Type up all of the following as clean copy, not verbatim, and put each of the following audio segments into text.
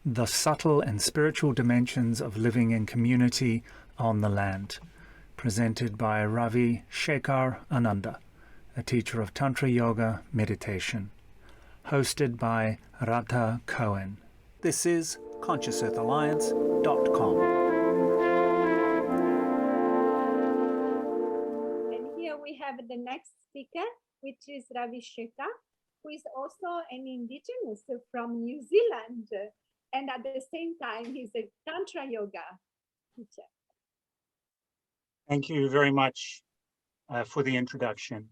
The Subtle and Spiritual Dimensions of Living in Community on the Land, presented by Ravi-shekhar Ananda, a teacher of Tantra Yoga meditation, hosted by Radha Cohen. This is ConsciousEarthAlliance.com. And here we have the next speaker, which is Ravi-shekhar, who is also an indigenous from New Zealand. And at the same time, he's a Tantra Yoga teacher. Thank you very much for the introduction.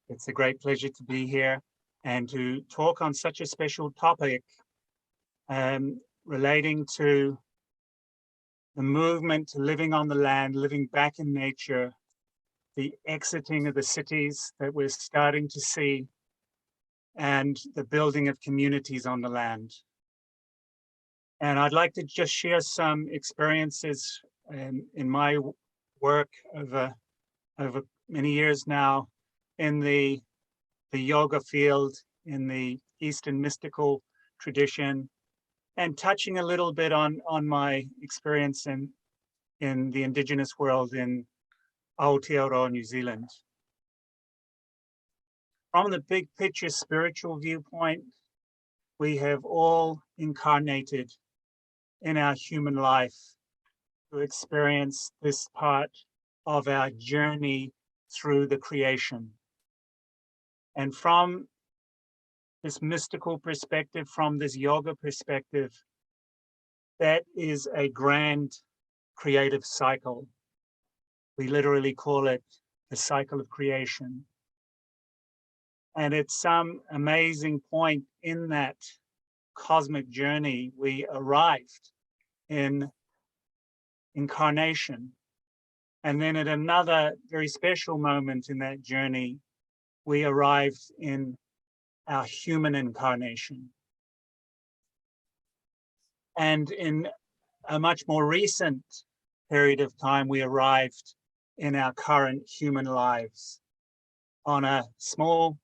It's a great pleasure to be here and to talk on such a special topic relating to the movement to living on the land, living back in nature, the exiting of the cities that we're starting to see, and the building of communities on the land. And I'd like to just share some experiences in my work over many years now in the yoga field, in the Eastern mystical tradition, and touching a little bit on my experience in the indigenous world in Aotearoa, New Zealand. From the big picture spiritual viewpoint, we have all incarnated in our human life to experience this part of our journey through the creation. And from this mystical perspective, from this yoga perspective, that is a grand creative cycle. We literally call it the cycle of creation. And at some amazing point in that cosmic journey, we arrived in incarnation. And then at another very special moment in that journey, we arrived in our human incarnation. And in a much more recent period of time, we arrived in our current human lives on a small,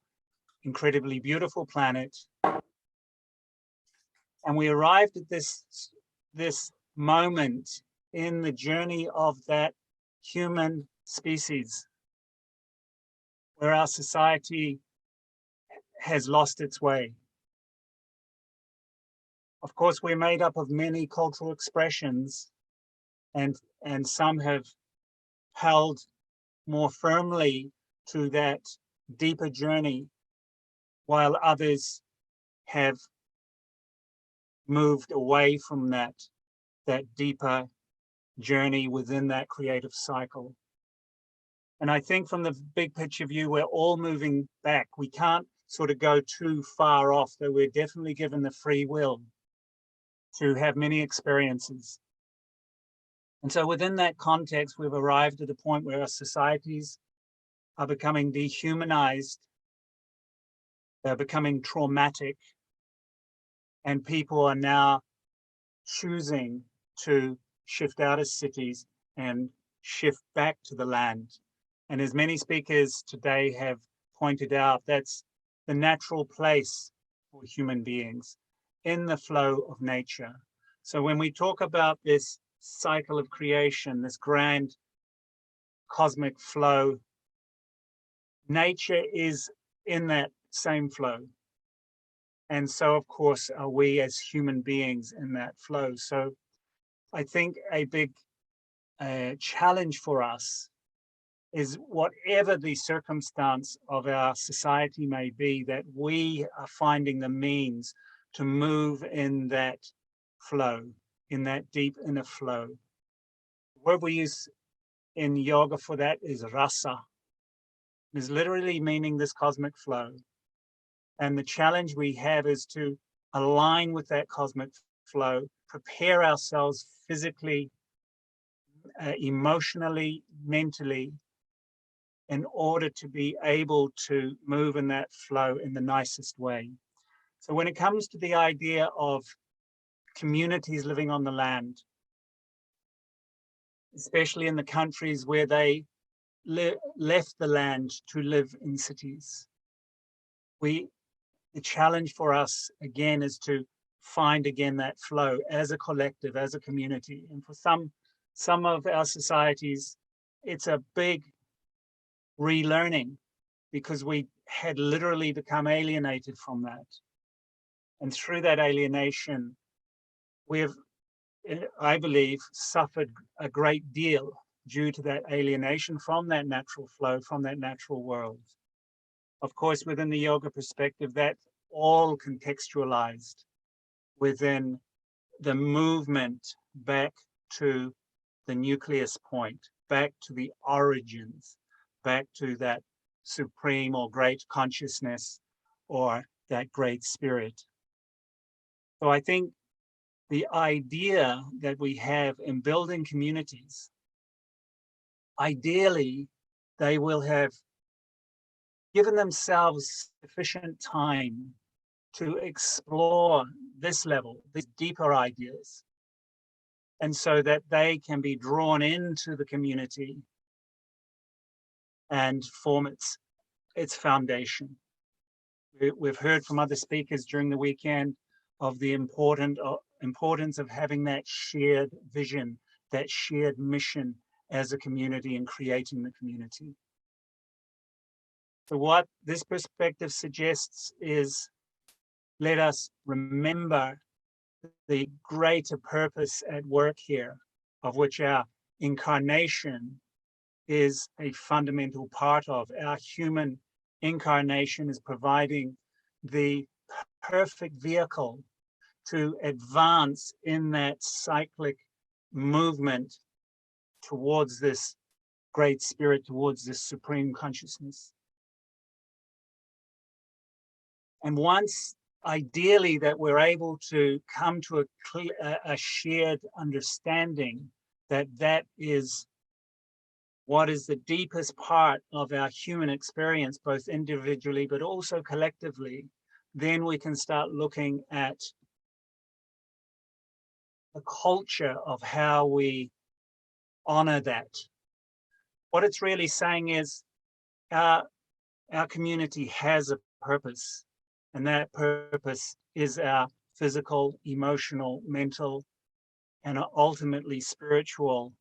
incredibly beautiful planet. And we arrived at this moment in the journey of that human species where our society has lost its way. Of course, we're made up of many cultural expressions, and some have held more firmly to that deeper journey, while others have moved away from that deeper journey within that creative cycle. And I think from the big picture view, we're all moving back. We can't sort of go too far off, though we're definitely given the free will to have many experiences. And so within that context, we've arrived at a point where our societies are becoming dehumanized. They're becoming traumatic. And people are now choosing to shift out of cities and shift back to the land. And as many speakers today have pointed out, that's the natural place for human beings in the flow of nature. So when we talk about this cycle of creation, this grand cosmic flow, nature is in that same flow. And so, of course, are we as human beings in that flow. So I think a big challenge for us is, whatever the circumstance of our society may be, that we are finding the means to move in that flow, in that deep inner flow. The word we use in yoga for that is rasa. It is literally meaning this cosmic flow. And the challenge we have is to align with that cosmic flow, prepare ourselves physically, emotionally, mentally, in order to be able to move in that flow in the nicest way. So when it comes to the idea of communities living on the land, especially in the countries where they left the land to live in cities, the challenge for us, again, is to find again that flow as a collective, as a community. And for some of our societies, it's a big relearning because we had literally become alienated from that. And through that alienation, we have, I believe, suffered a great deal due to that alienation from that natural flow, from that natural world. Of course, within the yoga perspective, that's all contextualized within the movement back to the nucleus point, back to the origins, back to that supreme or great consciousness or that great spirit. So I think the idea that we have in building communities, ideally, they will have given themselves sufficient time to explore this level, these deeper ideas, and so that they can be drawn into the community and form its foundation. We've heard from other speakers during the weekend of the importance of having that shared vision, that shared mission as a community and creating the community. So what this perspective suggests is, let us remember the greater purpose at work here, of which our incarnation is a fundamental part of. Our human incarnation is providing the perfect vehicle to advance in that cyclic movement towards this great spirit, towards this supreme consciousness. And once, ideally, that we're able to come to a shared understanding that that is what is the deepest part of our human experience, both individually, but also collectively, then we can start looking at the culture of how we honor that. What it's really saying is our community has a purpose, and that purpose is our physical, emotional, mental, and ultimately spiritual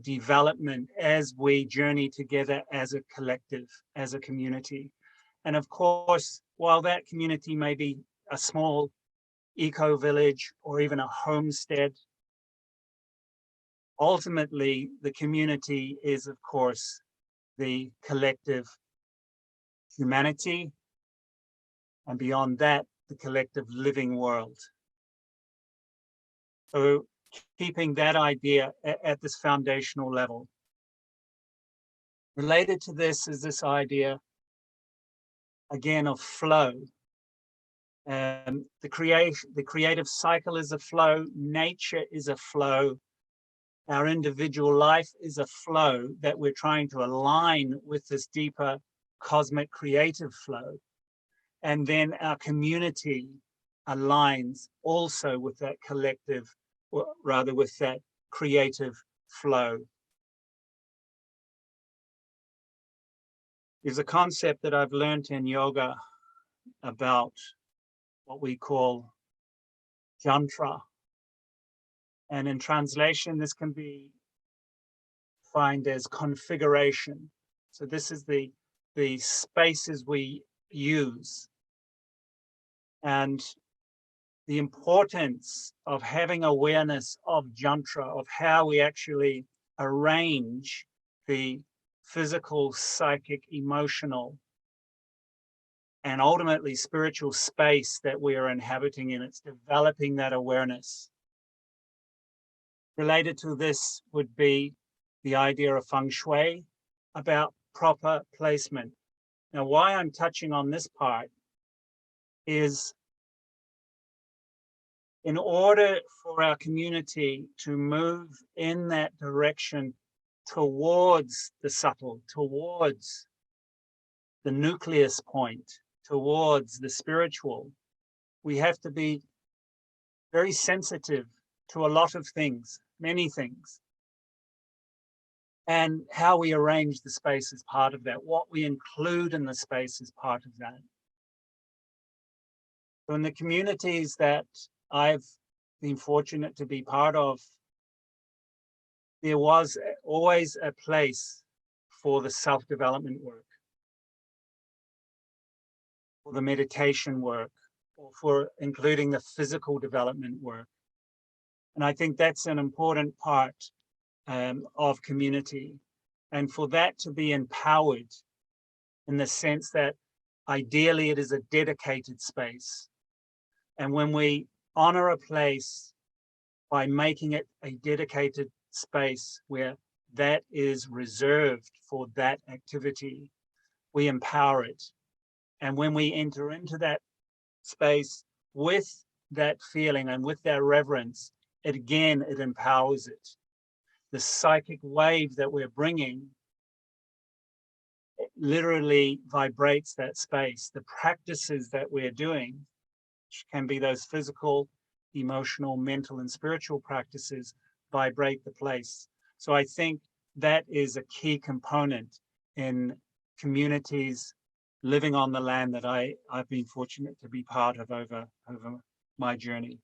development as we journey together as a collective, as a community. And of course, while that community may be a small eco-village or even a homestead, ultimately the community is, of course, the collective humanity, and beyond that, the collective living world. So keeping that idea at this foundational level. Related to this is this idea, again, of flow. The creative cycle is a flow, nature is a flow, our individual life is a flow that we're trying to align with this deeper cosmic creative flow. And then our community aligns also with that collective, or rather with that creative flow. There's a concept that I've learned in yoga about what we call Chantra. And in translation, this can be defined as configuration. So this is the spaces we use. And the importance of having awareness of Chantra, of how we actually arrange the physical, psychic, emotional, and ultimately spiritual space that we are inhabiting in. It's developing that awareness. Related to this would be the idea of feng shui, about proper placement. Now, why I'm touching on this part is in order for our community to move in that direction towards the subtle, towards the nucleus point, towards the spiritual, we have to be very sensitive to a lot of things, many things. And how we arrange the space is part of that. What we include in the space is part of that. So in the communities that I've been fortunate to be part of, there was always a place for the self-development work, for the meditation work, or for including the physical development work. And I think that's an important part of community. And for that to be empowered in the sense that ideally it is a dedicated space. And when we honor a place by making it a dedicated space where that is reserved for that activity, we empower it. And when we enter into that space with that feeling and with that reverence, it empowers it. The psychic wave that we're bringing, it literally vibrates that space. The practices that we're doing, which can be those physical, emotional, mental, and spiritual practices, vibrate the place. So I think that is a key component in communities living on the land that I've been fortunate to be part of over my journey.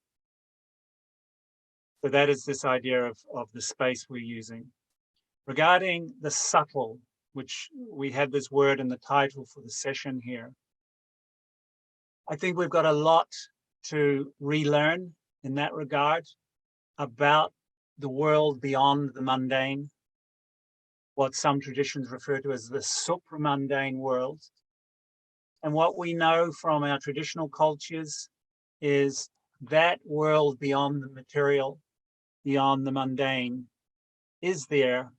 So that is this idea of the space we're using. Regarding the subtle, which we have this word in the title for the session here, I think we've got a lot to relearn in that regard about the world beyond the mundane, what some traditions refer to as the supramundane world. And what we know from our traditional cultures is that world beyond the material, beyond the mundane, is there,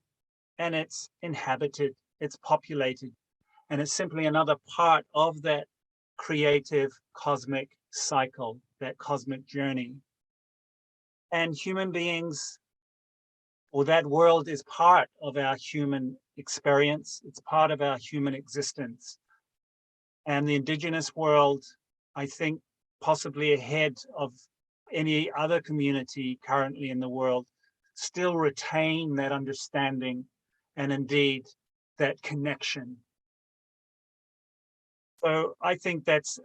and it's inhabited, it's populated, and it's simply another part of that creative cosmic cycle, that cosmic journey. And human beings, or that world, is part of our human experience, it's part of our human existence. And the Indigenous world, I think, possibly ahead of any other community currently in the world, still retain that understanding and indeed that connection. So I think that's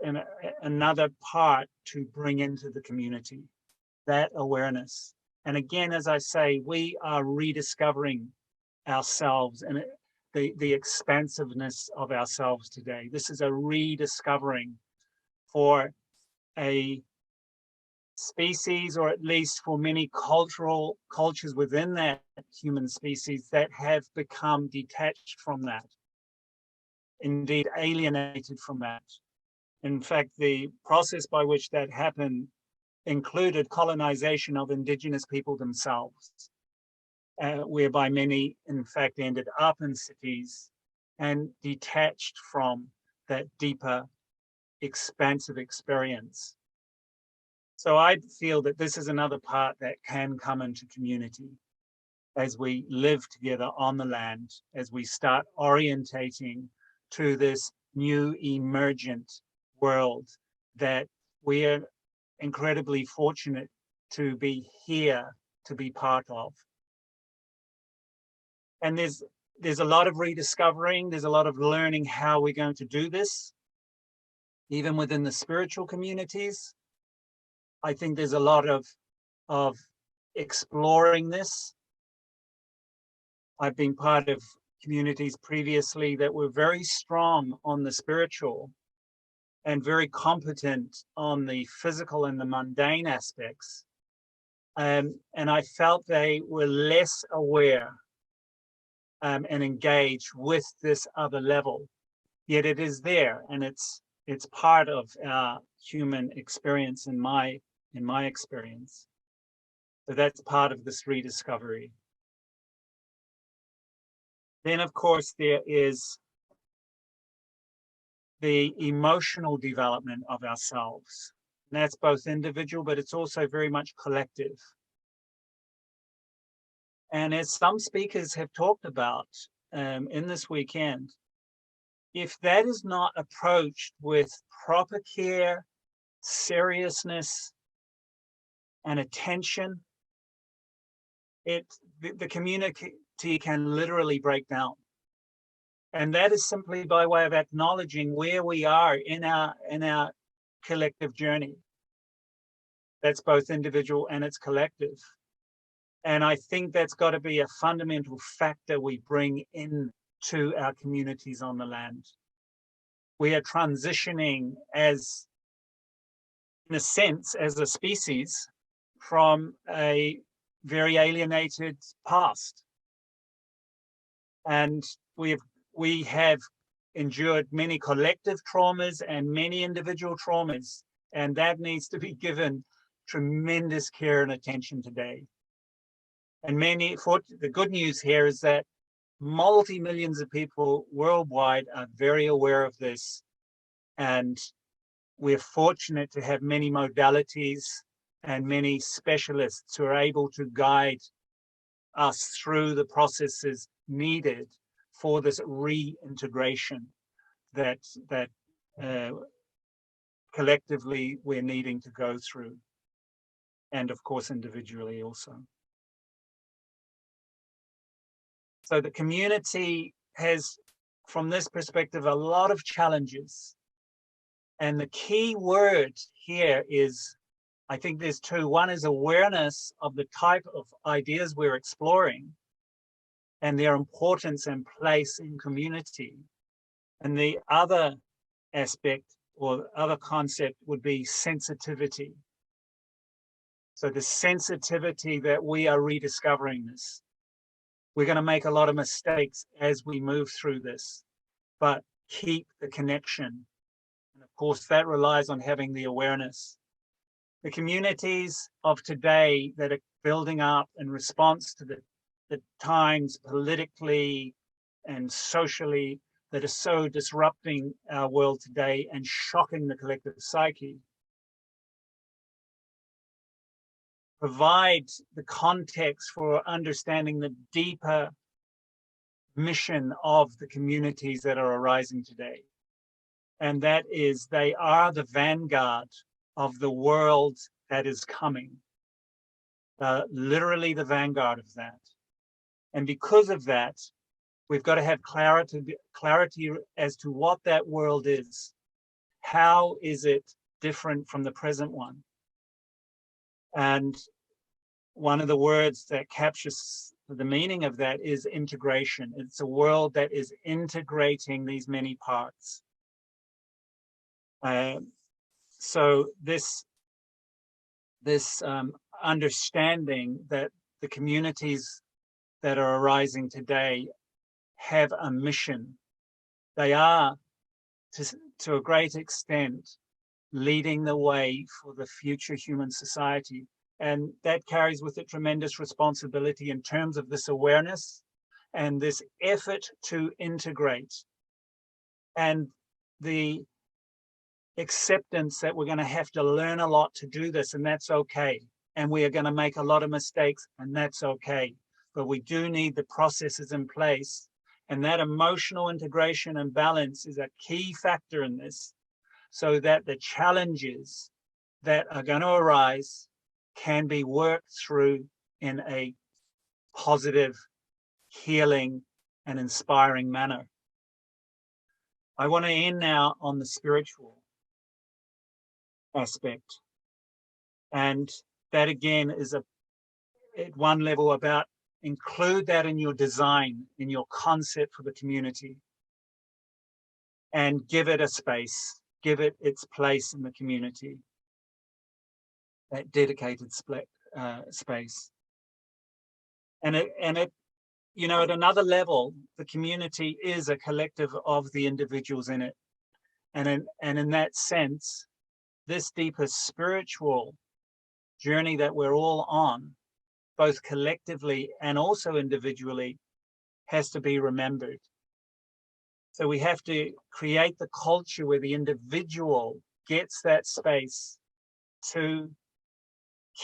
another part to bring into the community, that awareness. And again, as I say, we are rediscovering ourselves and the expansiveness of ourselves today. This is a rediscovering for a species, or at least for many cultures within that human species that have become detached from that, indeed alienated from that. In fact, the process by which that happened included colonization of Indigenous people themselves, whereby many, in fact, ended up in cities and detached from that deeper, expansive experience. So I feel that this is another part that can come into community as we live together on the land, as we start orientating to this new emergent world that we're incredibly fortunate to be here, to be part of. And there's a lot of rediscovering, there's a lot of learning how we're going to do this, even within the spiritual communities. I think there's a lot of exploring this. I've been part of communities previously that were very strong on the spiritual and very competent on the physical and the mundane aspects. And I felt they were less aware and engaged with this other level. Yet it is there, and it's part of our human experience in my experience. So that's part of this rediscovery. Then, of course, there is the emotional development of ourselves. And that's both individual, but it's also very much collective. And as some speakers have talked about in this weekend, if that is not approached with proper care, seriousness, and attention, the community can literally break down. And that is simply by way of acknowledging where we are in our collective journey. That's both individual and it's collective. And I think that's got to be a fundamental factor we bring in to our communities on the land. We are transitioning as, in a sense, as a species from a very alienated past. And we have endured many collective traumas and many individual traumas, and that needs to be given tremendous care and attention today. And the good news here is that multi-millions of people worldwide are very aware of this, and we're fortunate to have many modalities and many specialists who are able to guide us through the processes needed for this reintegration that collectively we're needing to go through, and of course individually also. So the community has, from this perspective, a lot of challenges. And the key word here is, I think there's two. One is awareness of the type of ideas we're exploring and their importance and place in community. And the other aspect or other concept would be sensitivity. So the sensitivity that we are rediscovering this. We're going to make a lot of mistakes as we move through this, but keep the connection. And of course, that relies on having the awareness. The communities of today that are building up in response to the times politically and socially that are so disrupting our world today and shocking the collective psyche, provide the context for understanding the deeper mission of the communities that are arising today. And that is, they are the vanguard of the world that is coming, literally the vanguard of that. And because of that, we've got to have clarity as to what that world is. How is it different from the present one? And one of the words that captures the meaning of that is integration. It's a world that is integrating these many parts. So this understanding that the communities that are arising today have a mission. They are, to a great extent, leading the way for the future human society. And that carries with it tremendous responsibility in terms of this awareness and this effort to integrate, and the acceptance that we're going to have to learn a lot to do this, and that's okay. And we are going to make a lot of mistakes, and that's okay. But we do need the processes in place, and that emotional integration and balance is a key factor in this, so that the challenges that are going to arise can be worked through in a positive, healing, and inspiring manner. I want to end now on the spiritual aspect. And that again is at one level about include that in your design, in your concept for the community, and give it a space, give it its place in the community, that dedicated space. And it, you know, at another level, the community is a collective of the individuals in it. And in that sense, this deeper spiritual journey that we're all on, both collectively and also individually, has to be remembered. So we have to create the culture where the individual gets that space to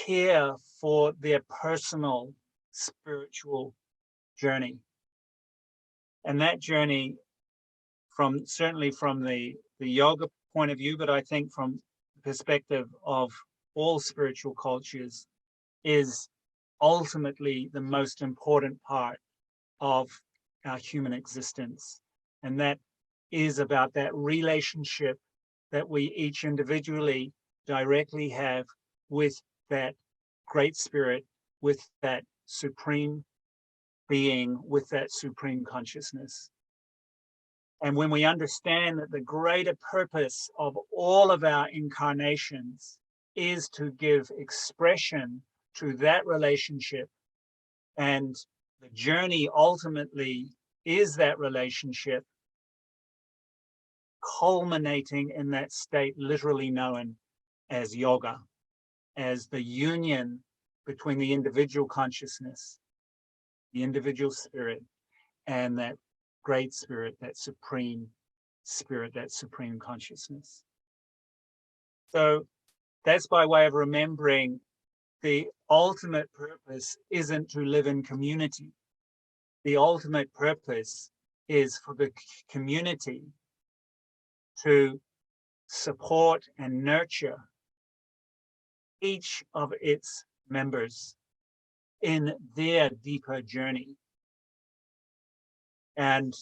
care for their personal spiritual journey. And that journey, certainly from the yoga point of view, but I think from the perspective of all spiritual cultures, is ultimately the most important part of our human existence. And that is about that relationship that we each individually directly have with that great spirit, with that supreme being, with that supreme consciousness. And when we understand that the greater purpose of all of our incarnations is to give expression to that relationship, and the journey ultimately is that relationship, culminating in that state literally known as yoga, as the union between the individual consciousness, the individual spirit, and that great spirit, that supreme spirit, that supreme consciousness. So that's by way of remembering the ultimate purpose isn't to live in community. The ultimate purpose is for the community to support and nurture each of its members in their deeper journey. And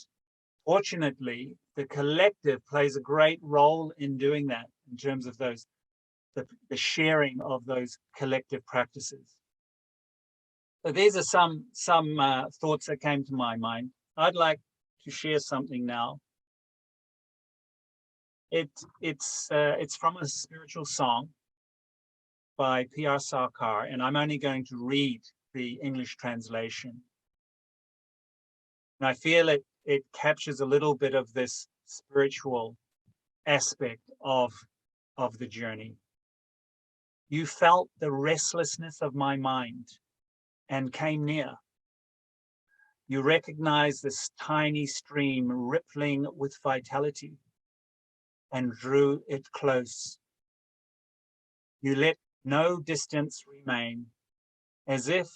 fortunately, the collective plays a great role in doing that in terms of those, the sharing of those collective practices. So these are some thoughts that came to my mind. I'd like to share something now. It's from a spiritual song by P.R. Sarkar, and I'm only going to read the English translation. And I feel it captures a little bit of this spiritual aspect of the journey. You felt the restlessness of my mind and came near. You recognized this tiny stream rippling with vitality and drew it close. You let no distance remain, as if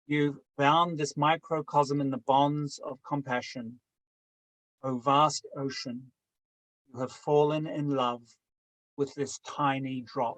you bound this microcosm in the bonds of compassion. O vast ocean, you have fallen in love with this tiny drop.